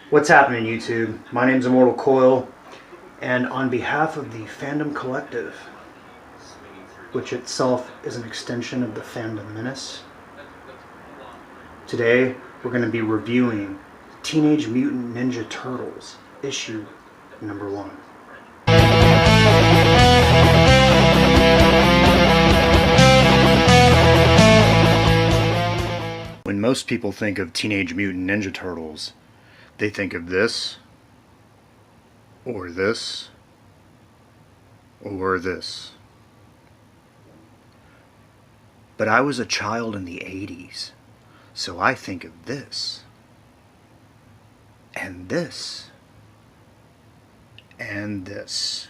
What's happening, YouTube? My name's Immortal Coil, and on behalf of the Fandom Collective, which itself is an extension of the Fandom Menace, today we're going to be reviewing Teenage Mutant Ninja Turtles, issue number 1. When most people think of Teenage Mutant Ninja Turtles, they think of this, or this, or this. But I was a child in the 80s, so I think of this, and this, and this.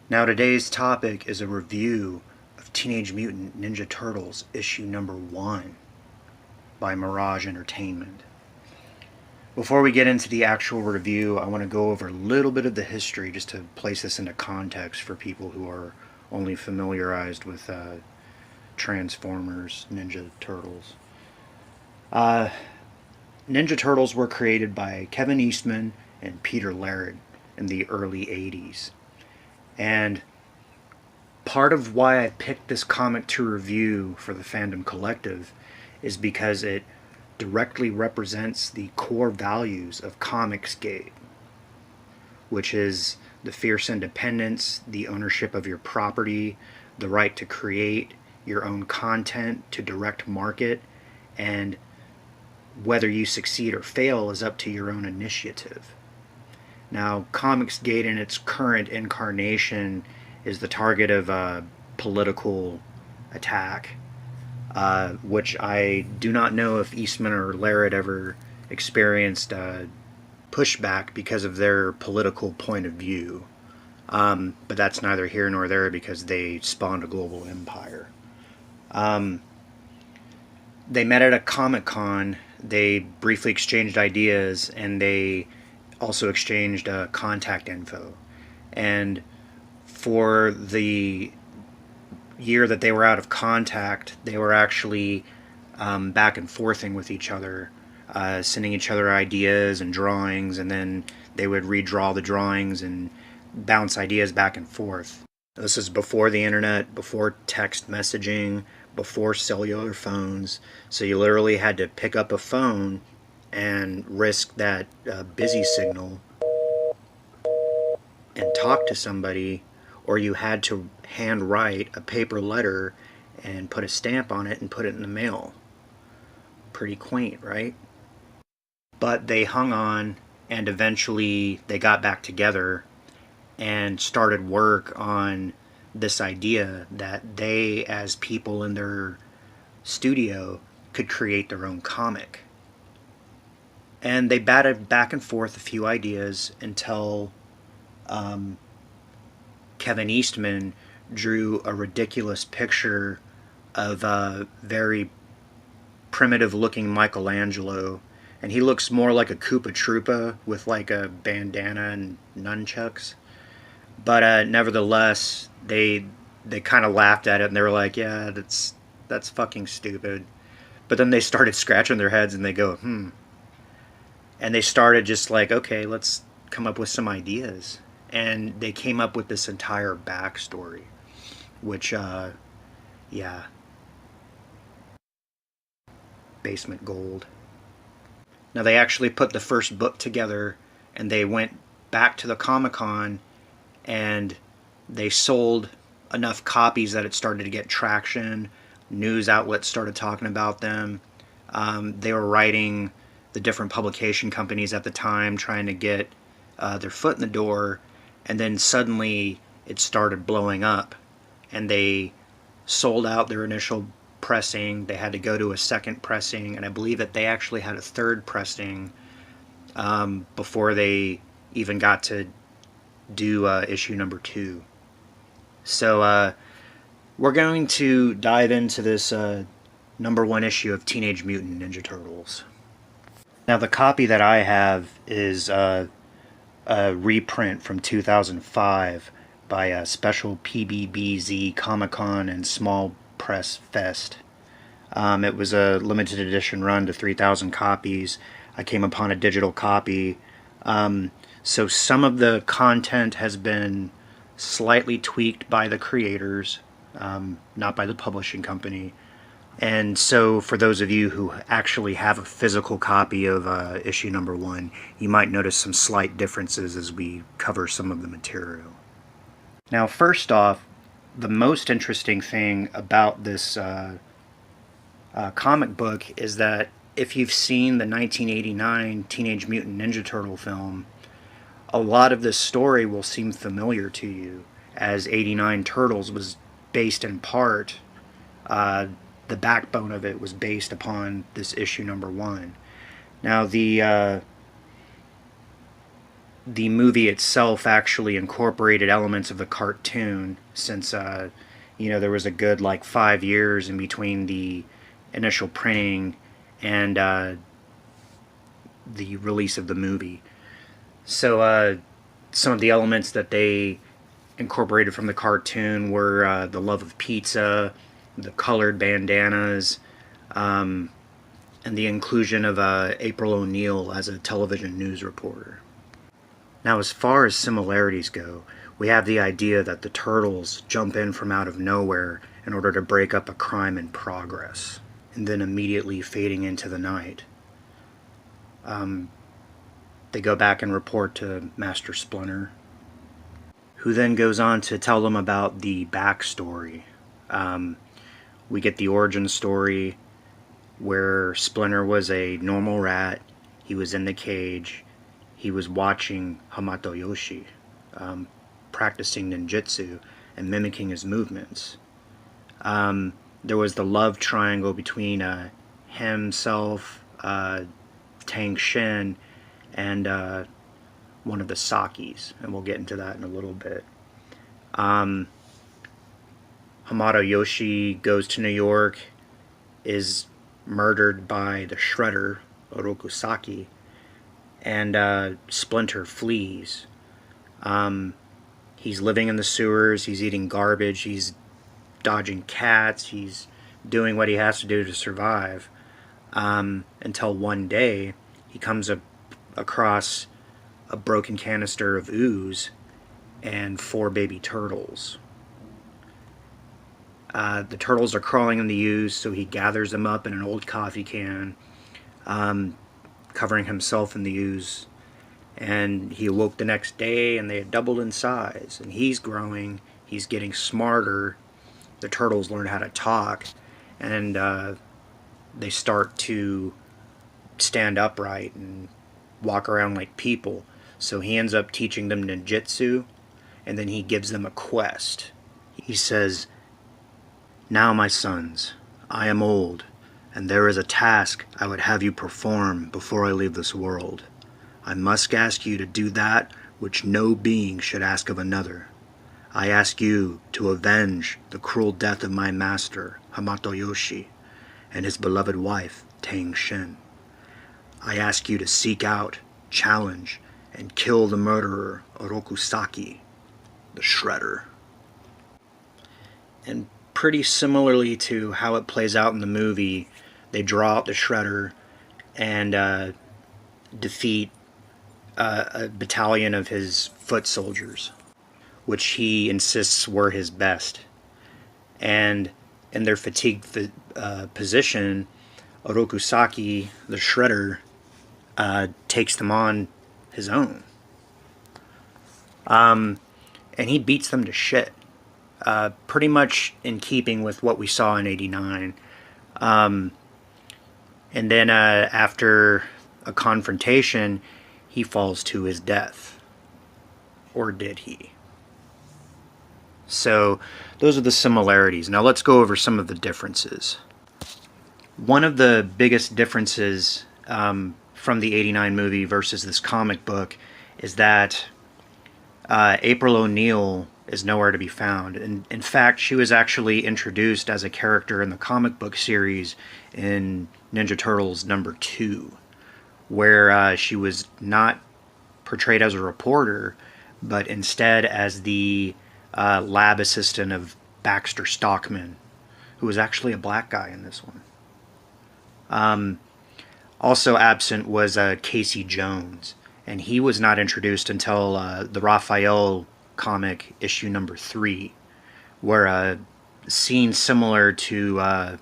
Now today's topic is a review of Teenage Mutant Ninja Turtles issue number 1. By Mirage Entertainment. Before we get into the actual review, I want to go over a little bit of the history just to place this into context for people who are only familiarized with Transformers, Ninja Turtles. Ninja Turtles were created by Kevin Eastman and Peter Laird in the early 80s. And part of why I picked this comic to review for the Fandom Collective is because it directly represents the core values of Comicsgate, which is the fierce independence, the ownership of your property, the right to create your own content, to direct market, and whether you succeed or fail is up to your own initiative. Now, Comicsgate in its current incarnation is the target of a political attack, which I do not know if Eastman or Laird ever experienced pushback because of their political point of view. But that's neither here nor there because they spawned a global empire. They met at a Comic-Con, they briefly exchanged ideas, and they also exchanged contact info. And for the year that they were out of contact, they were actually back and forthing with each other, sending each other ideas and drawings, and then they would redraw the drawings and bounce ideas back and forth. This is before the internet, before text messaging, before cellular phones, so you literally had to pick up a phone and risk that busy signal and talk to somebody, or you had to handwrite a paper letter and put a stamp on it and put it in the mail. Pretty quaint, right? But they hung on, and eventually they got back together and started work on this idea that they, as people in their studio, could create their own comic. And they batted back and forth a few ideas until Kevin Eastman drew a ridiculous picture of a very primitive looking Michelangelo, and he looks more like a Koopa Troopa with like a bandana and nunchucks. But nevertheless, they kind of laughed at it, and they were like, yeah, that's fucking stupid. But then they started scratching their heads and they go, and they started just like, okay, let's come up with some ideas. And they came up with this entire backstory, which, yeah, basement gold. Now, they actually put the first book together, and they went back to the Comic-Con, and they sold enough copies that it started to get traction. News outlets started talking about them. They were writing the different publication companies at the time, trying to get their foot in the door. And then suddenly it started blowing up, and they sold out their initial pressing. They had to go to a second pressing, and I believe that they actually had a third pressing before they even got to do issue number 2. So we're going to dive into this number 1 issue of Teenage Mutant Ninja Turtles. Now, the copy that I have is a reprint from 2005 by a special PBBZ Comic-Con and Small Press Fest. It was a limited edition run to 3,000 copies. I came upon a digital copy. So some of the content has been slightly tweaked by the creators, not by the publishing company. And so for those of you who actually have a physical copy of issue number 1, you might notice some slight differences as we cover some of the material. Now, first off, the most interesting thing about this comic book is that if you've seen the 1989 Teenage Mutant Ninja Turtle film, a lot of this story will seem familiar to you, as 89 Turtles was based in part, the backbone of it was based upon this issue number 1. Now, the movie itself actually incorporated elements of the cartoon, since there was a good 5 years in between the initial printing and the release of the movie. So some of the elements that they incorporated from the cartoon were the love of pizza, the colored bandanas, and the inclusion of April O'Neil as a television news reporter. Now, as far as similarities go, we have the idea that the Turtles jump in from out of nowhere in order to break up a crime in progress, and then immediately fading into the night. They go back and report to Master Splinter, who then goes on to tell them about the backstory. We get the origin story where Splinter was a normal rat. He was in the cage. He was watching Hamato Yoshi practicing ninjutsu and mimicking his movements. There was the love triangle between himself, Tang Shen, and one of the Sakis, and we'll get into that in a little bit. Hamato Yoshi goes to New York, is murdered by the Shredder, Oroku Saki, and Splinter flees. He's living in the sewers, he's eating garbage, he's dodging cats, he's doing what he has to do to survive, until one day he comes across a broken canister of ooze and 4 baby turtles. The turtles are crawling in the ooze, so he gathers them up in an old coffee can, covering himself in the ooze. And he awoke the next day and they had doubled in size. And he's growing, he's getting smarter. The turtles learn how to talk, and they start to stand upright and walk around like people. So he ends up teaching them ninjutsu, and then he gives them a quest. He says, "Now, my sons, I am old, and there is a task I would have you perform before I leave this world. I must ask you to do that which no being should ask of another. I ask you to avenge the cruel death of my master, Hamato Yoshi, and his beloved wife, Tang Shen. I ask you to seek out, challenge, and kill the murderer, Oroku Saki, the Shredder." And pretty similarly to how it plays out in the movie, they draw out the Shredder and defeat a battalion of his foot soldiers, which he insists were his best. And in their fatigued position, Oroku Saki, the Shredder, takes them on his own. And he beats them to shit. Pretty much in keeping with what we saw in 89. And then after a confrontation, he falls to his death. Or did he? So those are the similarities. Now let's go over some of the differences. One of the biggest differences from the 89 movie versus this comic book is that April O'Neil is nowhere to be found. And in fact, she was actually introduced as a character in the comic book series in Ninja Turtles number 2, where she was not portrayed as a reporter, but instead as the lab assistant of Baxter Stockman, who was actually a black guy in this one. Also absent was Casey Jones, and he was not introduced until the Raphael comic issue number 3, where a scene similar to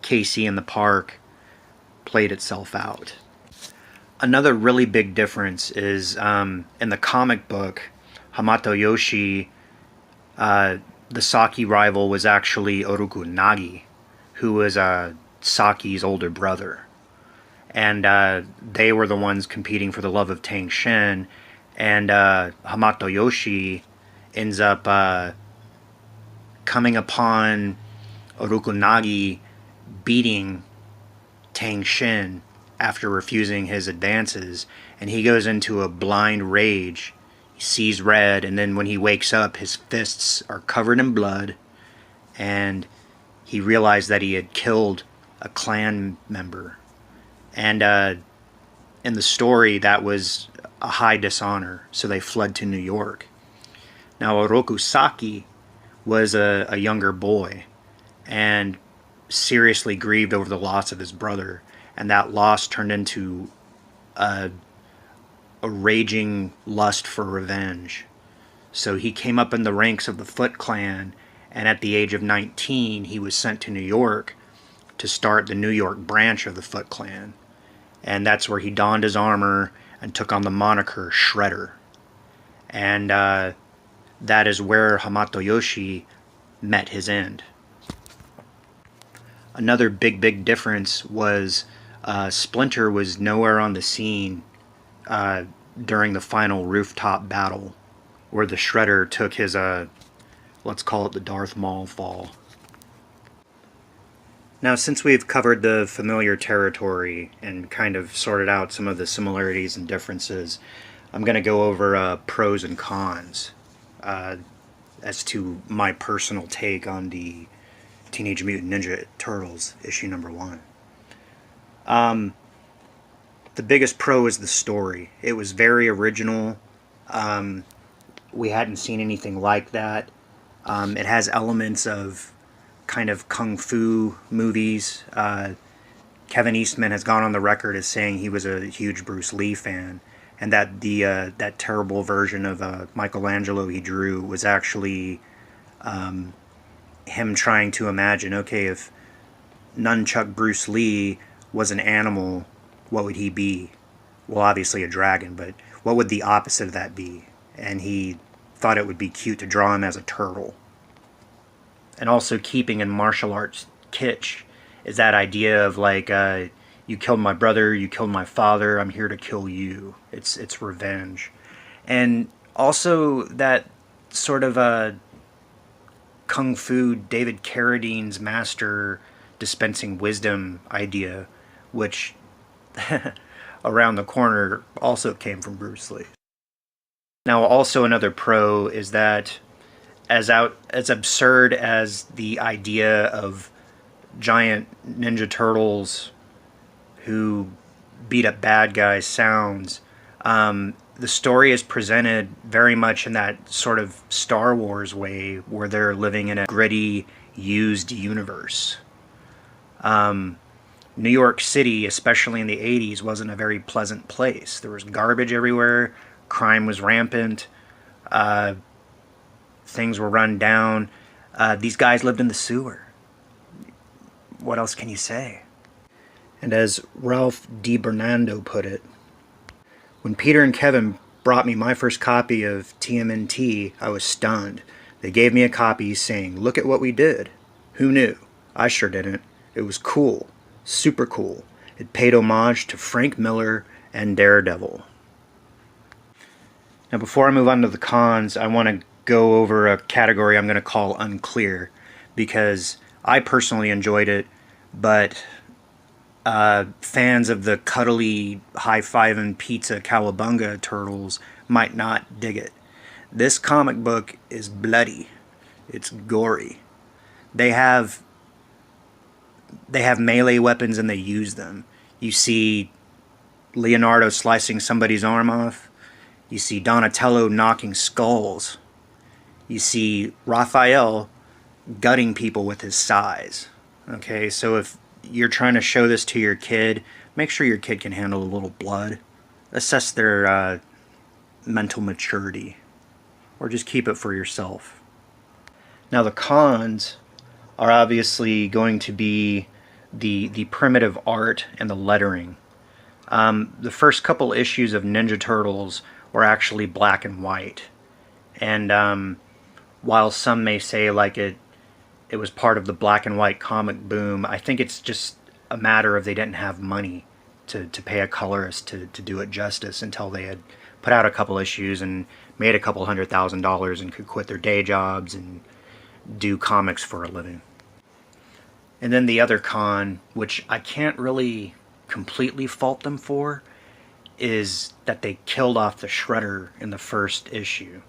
Casey in the park played itself out. Another really big difference is in the comic book, Hamato Yoshi, the Saki rival was actually Oroku Nagi, who was Saki's older brother. And they were the ones competing for the love of Tang Shen, and Hamato Yoshi ends up coming upon Oroku Nagi beating Tang Shen after refusing his advances, and he goes into a blind rage. He sees red, and then when he wakes up, his fists are covered in blood, and he realized that he had killed a clan member. And in the story, that was a high dishonor, so they fled to New York. Now, Oroku Saki was a younger boy, and seriously grieved over the loss of his brother, and that loss turned into a raging lust for revenge. So he came up in the ranks of the Foot Clan, and at the age of 19, he was sent to New York to start the New York branch of the Foot Clan. And that's where he donned his armor and took on the moniker Shredder. And that is where Hamato Yoshi met his end. Another big difference was Splinter was nowhere on the scene during the final rooftop battle, where the Shredder took his, let's call it the Darth Maul fall. Now, since we've covered the familiar territory and kind of sorted out some of the similarities and differences, I'm going to go over pros and cons as to my personal take on the Teenage Mutant Ninja Turtles issue number 1. The biggest pro is the story. It was very original. We hadn't seen anything like that. It has elements of kind of kung fu movies. Kevin Eastman has gone on the record as saying he was a huge Bruce Lee fan, and that that terrible version of Michelangelo he drew was actually him trying to imagine, okay, if Nunchuck Bruce Lee was an animal, what would he be? Well, obviously a dragon, but what would the opposite of that be? And he thought it would be cute to draw him as a turtle. And also keeping in martial arts kitsch is that idea of like, you killed my brother, you killed my father, I'm here to kill you. It's revenge. And also that sort of kung fu David Carradine's master dispensing wisdom idea, which around the corner also came from Bruce Lee. Now, also another pro is that as absurd as the idea of giant Ninja Turtles who beat up bad guys sounds, the story is presented very much in that sort of Star Wars way, where they're living in a gritty, used universe. New York City, especially in the 80s, wasn't a very pleasant place. There was garbage everywhere, crime was rampant, things were run down. These guys lived in the sewer. What else can you say? And as Ralph DiBernando put it, when Peter and Kevin brought me my first copy of TMNT, I was stunned. They gave me a copy saying, "Look at what we did." Who knew? I sure didn't. It was cool. Super cool. It paid homage to Frank Miller and Daredevil. Now, before I move on to the cons, I want to go over a category I'm going to call unclear, because I personally enjoyed it, but fans of the cuddly high-fiving pizza cowabunga turtles might not dig it. This comic book is bloody. It's gory. They have melee weapons and they use them. You see Leonardo slicing somebody's arm off. You see Donatello knocking skulls. you see Raphael gutting people with his size. Okay, so if you're trying to show this to your kid, make sure your kid can handle a little blood. Assess their mental maturity, or just keep it for yourself. Now the cons are obviously going to be the primitive art and the lettering. The first couple issues of Ninja Turtles were actually black and white, and while some may say like it was part of the black and white comic boom, I think it's just a matter of they didn't have money to pay a colorist to do it justice until they had put out a couple issues and made a couple $100,000 and could quit their day jobs and do comics for a living. And then the other con, which I can't really completely fault them for, is that they killed off the Shredder in the first issue.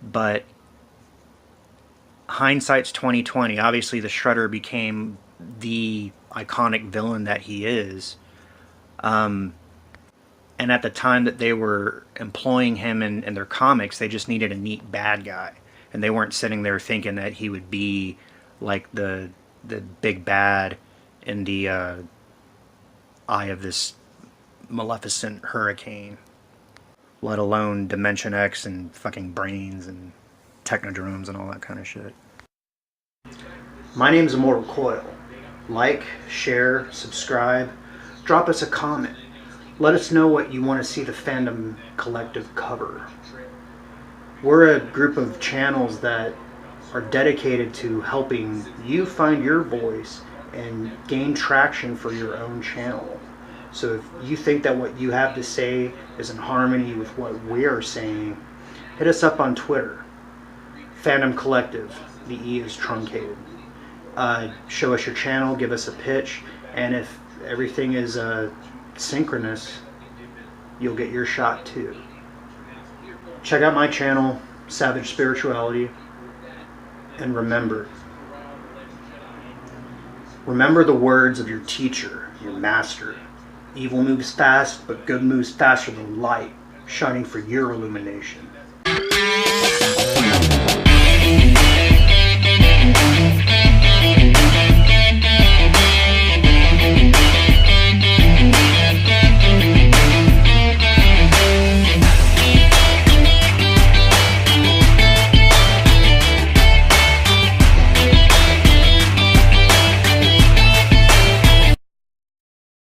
But hindsight's 2020. Obviously the Shredder became the iconic villain that he is. And at the time that they were employing him in their comics, they just needed a neat bad guy. And they weren't sitting there thinking that he would be like the big bad in the eye of this maleficent hurricane. Let alone Dimension X and fucking brains and technodromes and all that kind of shit. My name's Immortal Coil. Like, share, subscribe, drop us a comment. Let us know what you want to see the Fandom Collective cover. We're a group of channels that are dedicated to helping you find your voice and gain traction for your own channel. So if you think that what you have to say is in harmony with what we are saying, hit us up on Twitter. Fandom Collective. The E is truncated. Show us your channel, give us a pitch, and if everything is synchronous, you'll get your shot too. Check out my channel, Savage Spirituality, and remember the words of your teacher, your master. Evil moves fast, but good moves faster than light, shining for your illumination.